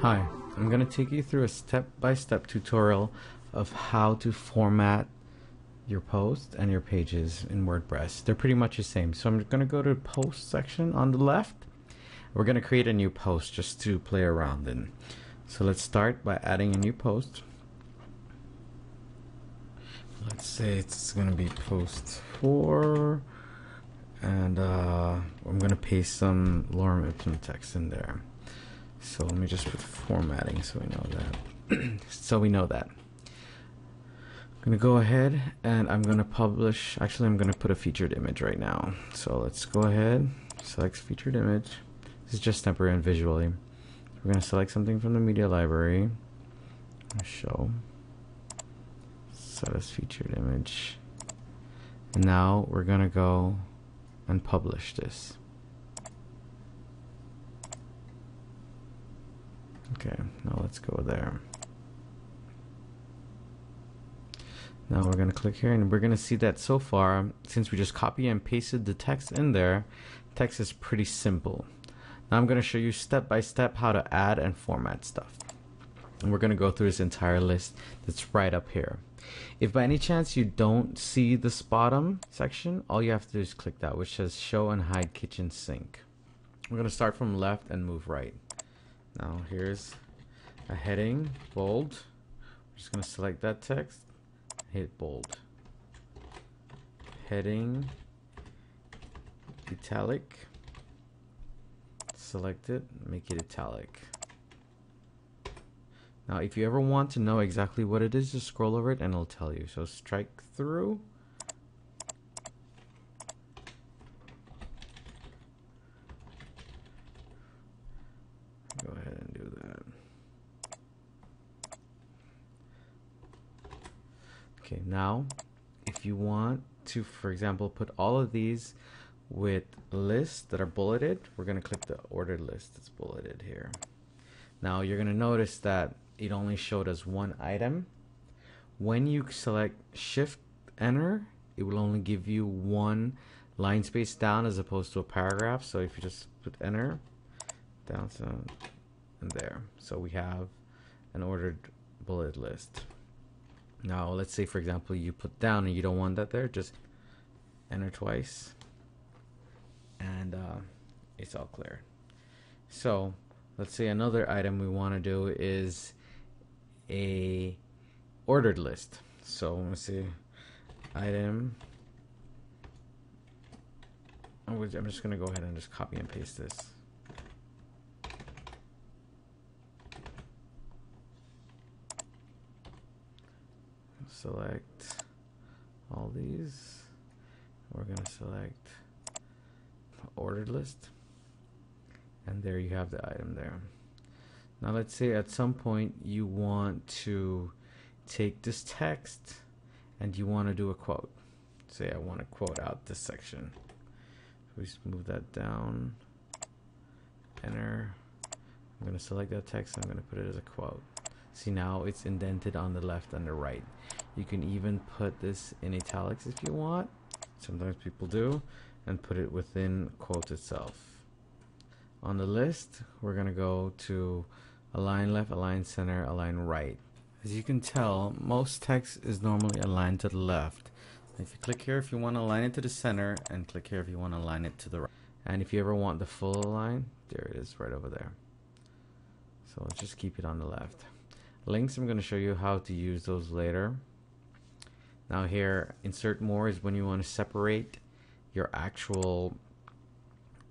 Hi, I'm going to take you through a step-by-step tutorial of how to format your posts and your pages in WordPress. They're pretty much the same. So I'm going to go to the post section on the left. We're going to create a new post just to play around in. So let's start by adding a new post. Let's say it's going to be post 4, and I'm going to paste some lorem ipsum text in there. So let me just put formatting so we know that. I'm going to go ahead and I'm going to publish. Actually, I'm going to put a featured image right now. So let's go ahead, select featured image. This is just temporary and visually. We're going to select something from the media library. Show. Set as featured image. And now we're going to go and publish this. Okay, now let's go there. Now we're going to click here and we're going to see that so far, since we just copy and pasted the text in there, text is pretty simple. Now I'm going to show you step by step how to add and format stuff. And we're going to go through this entire list that's right up here. If by any chance you don't see this bottom section, all you have to do is click that, which says show and hide kitchen sink. We're going to start from left and move right. Now here's a heading, bold. I'm just going to select that text, hit bold. Heading, italic. Select it, make it italic. Now if you ever want to know exactly what it is, just scroll over it and it'll tell you. So strike through. Go ahead and do that. Okay, now if you want to, for example, put all of these with lists that are bulleted, we're going to click the ordered list that's bulleted here. Now you're going to notice that it only showed us one item. When you select Shift Enter, it will only give you one line space down as opposed to a paragraph. So if you just put Enter, down to and there. So we have an ordered bullet list. Now let's say, for example, you put down and you don't want that there, just enter twice and it's all clear. So let's say another item we want to do is a ordered list. So let's see, item, I'm just going to go ahead and just copy and paste this. Select all these. We're going to select ordered list, and there you have the item there. Now let's say at some point you want to take this text and you want to do a quote. Say I want to quote out this section. So we just move that down, enter. I'm going to select that text, I'm going to put it as a quote. See, now it's indented on the left and the right. You can even put this in italics if you want. Sometimes people do, and put it within quote itself. On the list, we're going to go to align left, align center, align right. As you can tell, most text is normally aligned to the left. If you click here if you want to align it to the center, and click here if you want to align it to the right. And if you ever want the full align, there it is right over there. So let's just keep it on the left. Links, I'm going to show you how to use those later. Now here, insert more is when you want to separate your actual,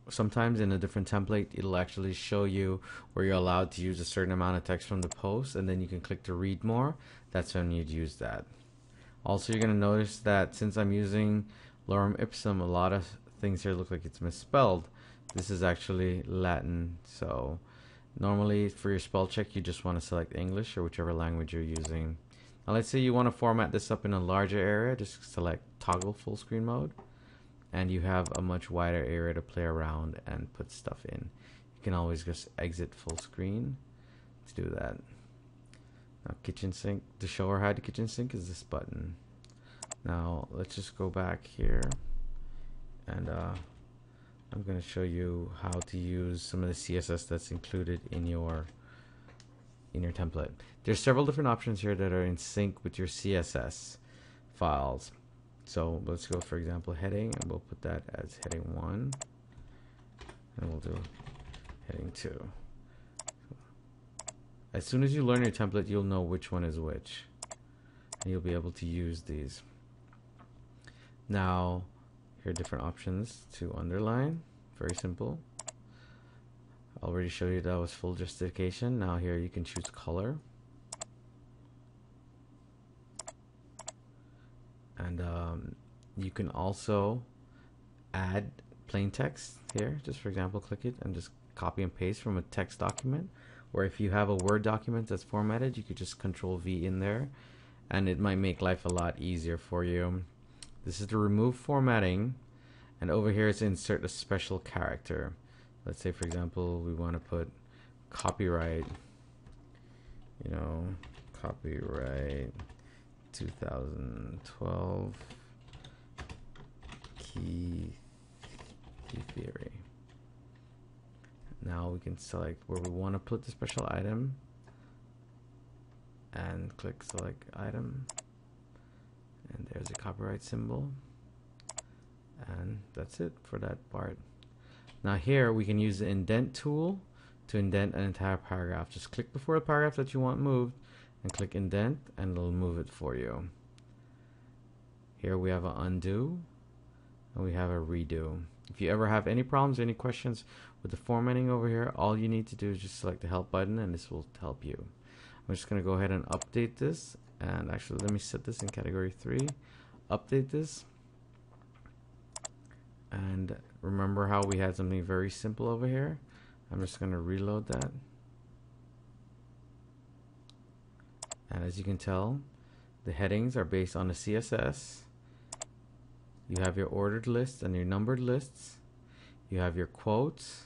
sometimes in a different template, it'll actually show you where you're allowed to use a certain amount of text from the post, and then you can click to read more. That's when you'd use that. Also, you're going to notice that since I'm using lorem ipsum, a lot of things here look like it's misspelled. This is actually Latin, so normally for your spell check you just want to select English or whichever language you're using. Now let's say you want to format this up in a larger area, just select toggle full screen mode, and you have a much wider area to play around and put stuff in. You can always just exit full screen to do that. Now kitchen sink, to show or hide the kitchen sink is this button. Now let's just go back here and I'm going to show you how to use some of the CSS that's included in your in your template. There's several different options here that are in sync with your CSS files. So let's go, for example, heading, and we'll put that as heading 1, and we'll do heading 2. As soon as you learn your template, you'll know which one is which, and you'll be able to use these. Now, here are different options to underline. Very simple. I already showed you that was full justification. Now here you can choose color. And you can also add plain text here. Just for example, click it and just copy and paste from a text document. Or if you have a Word document that's formatted, you could just Control V in there, and it might make life a lot easier for you. This is the remove formatting, and over here it's insert a special character. Let's say, for example, we want to put copyright, you know, copyright 2012 key theory. Now we can select where we want to put the special item and click select item, and there's a copyright symbol, and that's it for that part. Now here we can use the indent tool to indent an entire paragraph. Just click before the paragraph that you want moved and click indent, and it'll move it for you. Here we have an undo and we have a redo. If you ever have any problems, any questions with the formatting over here, all you need to do is just select the help button, and this will help you. I'm just going to go ahead and update this, and actually let me set this in category 3. Update this, and remember how we had something very simple over here. I'm just going to reload that, and as you can tell, the headings are based on the CSS. You have your ordered lists and your numbered lists. You have your quotes,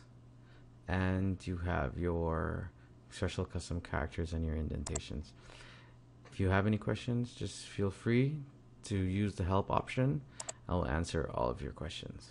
and you have your special custom characters and your indentations. If you have any questions, just feel free to use the help option. I'll answer all of your questions.